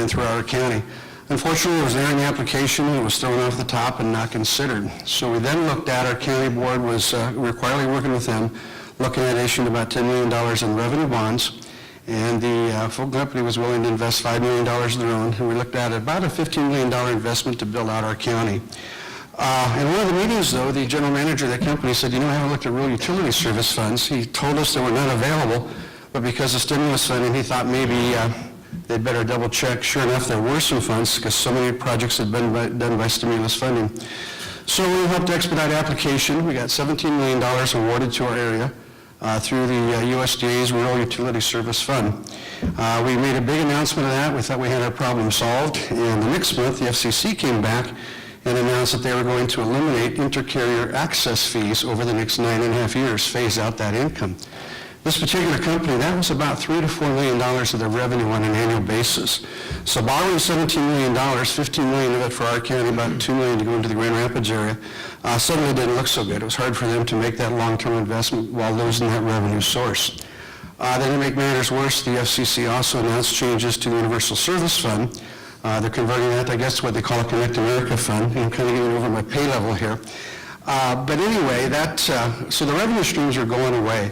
throughout our county. Unfortunately, it was there in the application, and it was thrown off the top and not considered. So we then looked at, our county board was, we were quietly working with them, looking at issuing about $10 million in revenue bonds, and the full company was willing to invest $5 million of their own, and we looked at about a $15 million investment to build out our county. In one of the meetings, though, the general manager of that company said, I haven't looked at rural utility service funds. He told us they were not available, but because of stimulus funding, he thought maybe they'd better double check. Sure enough, there were some funds because so many projects had been done by stimulus funding. So we helped expedite application. We got $17 million awarded to our area through the USDA's Rural Utility Service Fund. We made a big announcement of that. We thought we had our problem solved. And the next month, the FCC came back and announced that they were going to eliminate intercarrier access fees over the next 9.5 years, phase out that income. This particular company, that was about $3 to $4 million of their revenue on an annual basis. So borrowing $17 million, $15 million of it for our county, about $2 million to go into the Grand Rapids area, suddenly didn't look so good. It was hard for them to make that long-term investment while losing that revenue source. Then to make matters worse, the FCC also announced changes to the Universal Service Fund. They're converting that, I guess, to what they call a Connect America Fund. I'm kind of getting over my pay level here. But anyway, so the revenue streams are going away.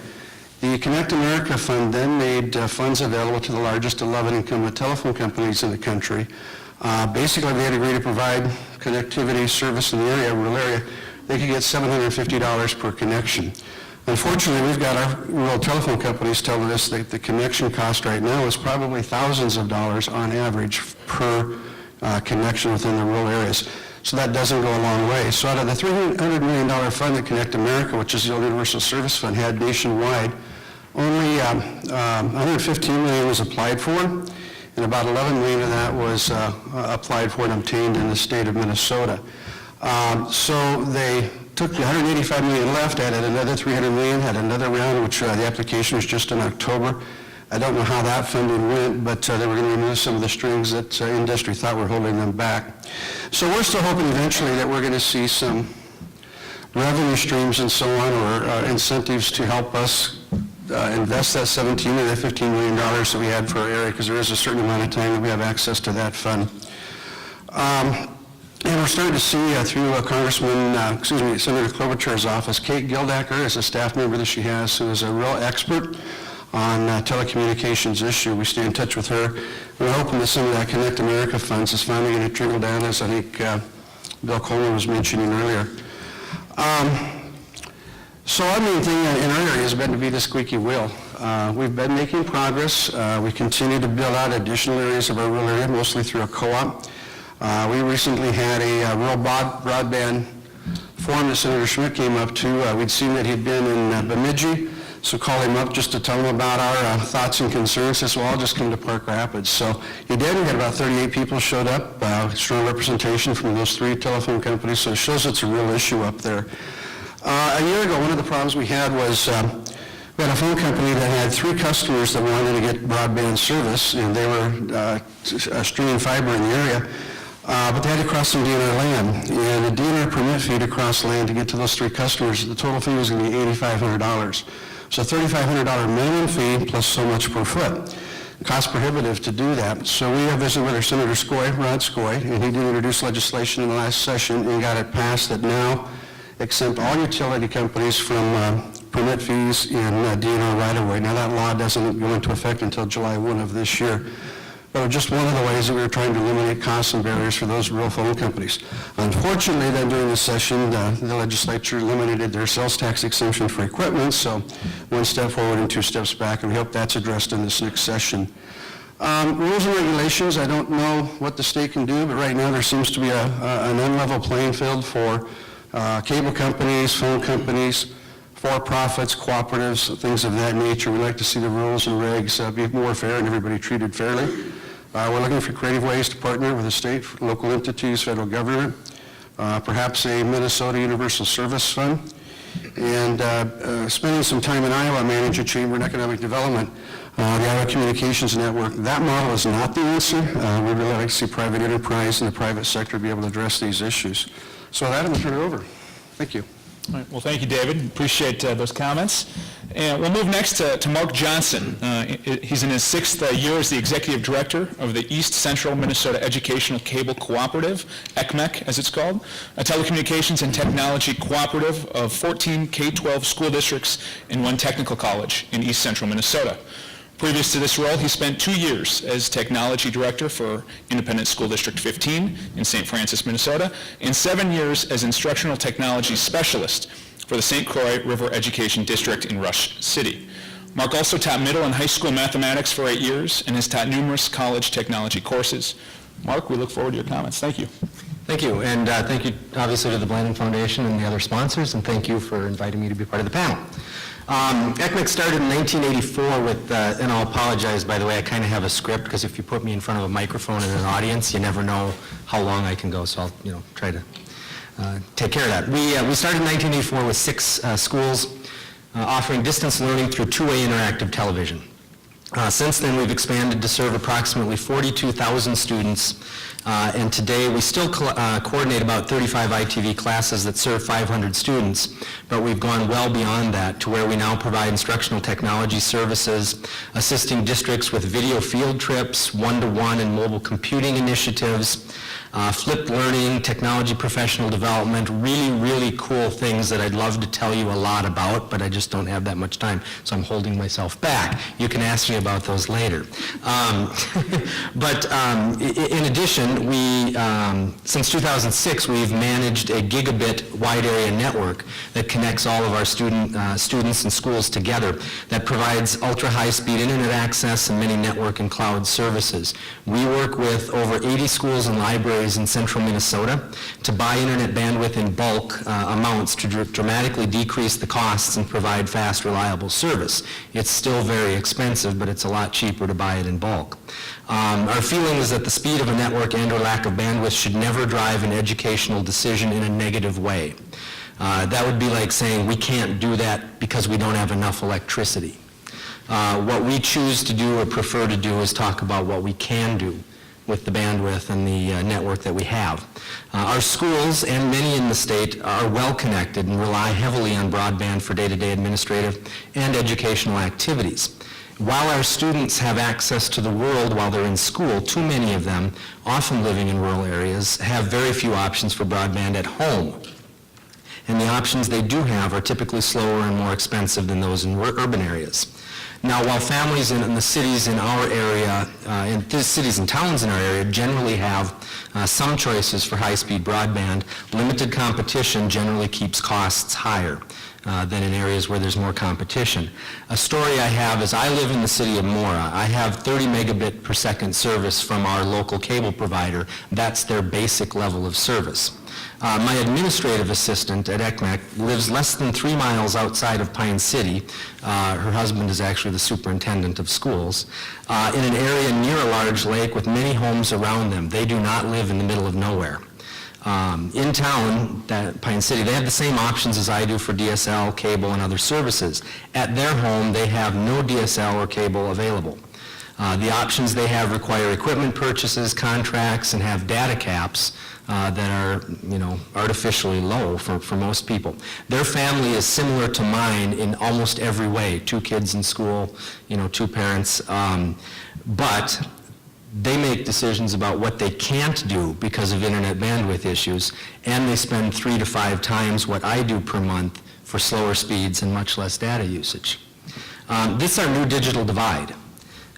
The Connect America Fund then made funds available to the largest 11 incumbent telephone companies in the country. Basically, they had agreed to provide connectivity service in the area, rural area. They could get $750 per connection. Unfortunately, we've got our rural telephone companies telling us that the connection cost right now is probably thousands of dollars on average per connection within the rural areas. So that doesn't go a long way. So out of the $300 million fund that Connect America, which is the old Universal Service Fund, had nationwide, only $115 million was applied for, and about $11 million of that was applied for and obtained in the state of Minnesota. So they took the $185 million left, added another $300 million, had another round, which the application was just in October. I don't know how that funding went, but they were going to remove some of the strings that industry thought were holding them back. So we're still hoping eventually that we're going to see some revenue streams and so on, or incentives to help us invest that $17 or that $15 million that we had for our area, because there is a certain amount of time that we have access to that fund. And we're starting to see through Senator Klobuchar's office, Kate Gildacker is a staff member that she has who is a real expert on telecommunications issue. We stay in touch with her. We're hoping that some of that Connect America funds is finally going to trickle down, as I think Bill Coleman was mentioning earlier. So our main thing in our area has been to be the squeaky wheel. We've been making progress. We continue to build out additional areas of our rural area, mostly through a co-op. We recently had a rural broadband forum that Senator Schmidt came up to. We'd seen that he'd been in Bemidji, so called him up just to tell him about our thoughts and concerns. He said, well, I'll just come to Park Rapids. So he did. We had about 38 people showed up, strong representation from those 3 telephone companies, so it shows it's a real issue up there. A year ago, one of the problems we had was we had a phone company that had 3 customers that wanted to get broadband service, and they were streaming fiber in the area. But they had to cross some DNR land, and the DNR permit fee to cross land to get to those 3 customers, the total fee was going to be $8,500. So $3,500 minimum fee plus so much per foot. Cost prohibitive to do that. So we have visited with our Senator Rod Skoy, and he did introduce legislation in the last session and got it passed that now exempt all utility companies from permit fees in DNR right-of-way. Now that law doesn't go into effect until July 1 of this year. But just one of the ways that we were trying to eliminate costs and barriers for those rural phone companies. Unfortunately, then during the session, the legislature eliminated their sales tax exemption for equipment, so 1 step forward and 2 steps back, and we hope that's addressed in this next session. Rules and regulations, I don't know what the state can do, but right now there seems to be an unlevel playing field for cable companies, phone companies, for-profits, cooperatives, things of that nature. We like to see the rules and regs be more fair and everybody treated fairly. We're looking for creative ways to partner with the state, local entities, federal government, perhaps a Minnesota Universal Service Fund, and spending some time in Iowa managing Chamber and Economic Development, the Iowa Communications Network. That model is not the answer. We'd really like to see private enterprise and the private sector be able to address these issues. So with that, I'm going to turn it over. Thank you. All right. Well, thank you, David. Appreciate those comments. And we'll move next to Mark Johnson. He's in his 6th year as the Executive Director of the East Central Minnesota Educational Cable Cooperative, ECMEC as it's called, a telecommunications and technology cooperative of 14 K-12 school districts and 1 technical college in East Central Minnesota. Previous to this role, he spent 2 years as Technology Director for Independent School District 15 in St. Francis, Minnesota, and 7 years as Instructional Technology Specialist for the St. Croix River Education District in Rush City. Mark also taught middle and high school mathematics for 8 years and has taught numerous college technology courses. Mark, we look forward to your comments. Thank you. Thank you, and thank you obviously to the Blanding Foundation and the other sponsors, and thank you for inviting me to be part of the panel. ECMEC started in 1984 with, and I'll apologize, by the way, I kind of have a script, because if you put me in front of a microphone in an audience, you never know how long I can go, so I'll try to take care of that. We started in 1984 with 6 schools offering distance learning through two-way interactive television. Since then, we've expanded to serve approximately 42,000 students, and today we still coordinate about 35 ITV classes that serve 500 students, but we've gone well beyond that to where we now provide instructional technology services, assisting districts with video field trips, one-to-one and mobile computing initiatives, flipped learning, technology professional development, really cool things that I'd love to tell you a lot about, but I just don't have that much time, so I'm holding myself back. You can ask me about those later. But in addition, we, since 2006, we've managed a gigabit wide area network that connects all of our students and schools together, that provides ultra-high speed internet access and many network and cloud services. We work with over 80 schools and libraries in central Minnesota to buy internet bandwidth in bulk amounts to dramatically decrease the costs and provide fast, reliable service. It's still very expensive, but it's a lot cheaper to buy it in bulk. Our feeling is that the speed of a network and or lack of bandwidth should never drive an educational decision in a negative way. That would be like saying we can't do that because we don't have enough electricity. What we choose to do or prefer to do is talk about what we can do with the bandwidth and the network that we have. Our schools and many in the state are well connected and rely heavily on broadband for day-to-day administrative and educational activities. While our students have access to the world while they're in school, too many of them, often living in rural areas, have very few options for broadband at home. And the options they do have are typically slower and more expensive than those in urban areas. Now, while families in the cities in our area, in the cities and towns in our area generally have some choices for high-speed broadband, limited competition generally keeps costs higher than in areas where there's more competition. A story I have is I live in the city of Mora. I have 30 megabit per second service from our local cable provider. That's their basic level of service. My administrative assistant at ECMEC lives less than 3 miles outside of Pine City. Her husband is actually the superintendent of schools, in an area near a large lake with many homes around them. They do not live in the middle of nowhere. In town, Pine City, they have the same options as I do for DSL, cable, and other services. At their home, they have no DSL or cable available. The options they have require equipment purchases, contracts, and have data caps that are, artificially low for most people. Their family is similar to mine in almost every way. 2 kids in school, 2 parents, but they make decisions about what they can't do because of internet bandwidth issues, and they spend 3 to 5 times what I do per month for slower speeds and much less data usage. This is our new digital divide.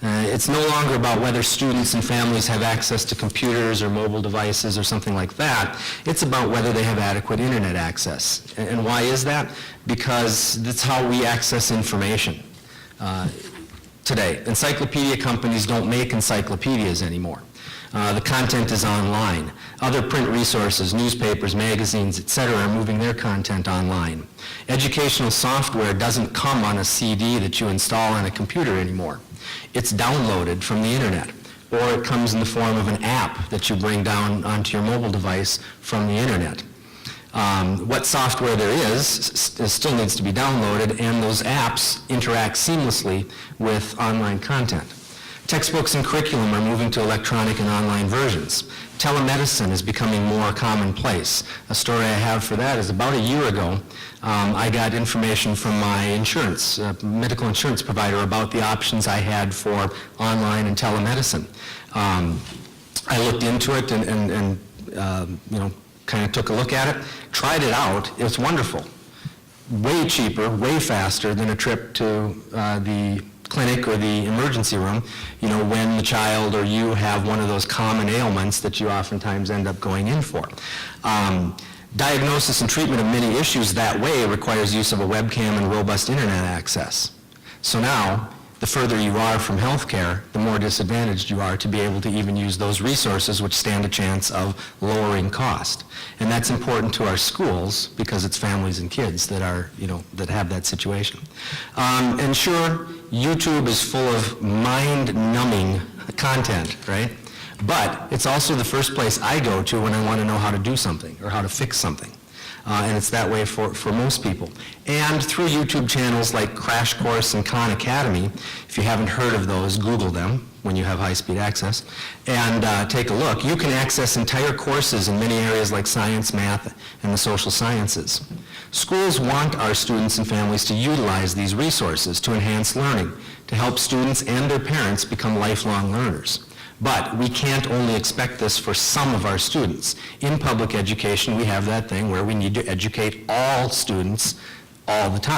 It's no longer about whether students and families have access to computers or mobile devices or something like that. It's about whether they have adequate internet access. And why is that? Because that's how we access information today. Encyclopedia companies don't make encyclopedias anymore. The content is online. Other print resources, newspapers, magazines, etc., are moving their content online. Educational software doesn't come on a CD that you install on a computer anymore. It's downloaded from the internet, or it comes in the form of an app that you bring down onto your mobile device from the internet. What software there is still needs to be downloaded, and those apps interact seamlessly with online content. Textbooks and curriculum are moving to electronic and online versions. Telemedicine is becoming more commonplace. A story I have for that is about a year ago, I got information from my medical insurance provider about the options I had for online and telemedicine. I looked into it and kind of took a look at it, tried it out. It's wonderful. Way cheaper, way faster than a trip to the clinic or the emergency room, when the child or you have one of those common ailments that you oftentimes end up going in for. Diagnosis and treatment of many issues that way requires use of a webcam and robust internet access. So now, the further you are from healthcare, the more disadvantaged you are to be able to even use those resources which stand a chance of lowering cost. And that's important to our schools because it's families and kids that are, that have that situation. And sure, YouTube is full of mind-numbing content, right? But it's also the first place I go to when I want to know how to do something or how to fix something. And it's that way for most people. And through YouTube channels like Crash Course and Khan Academy, if you haven't heard of those, Google them when you have high-speed access, and take a look. You can access entire courses in many areas like science, math, and the social sciences. Schools want our students and families to utilize these resources to enhance learning, to help students and their parents become lifelong learners. But we can't only expect this for some of our students. In public education, we have that thing where we need to educate all students all the time.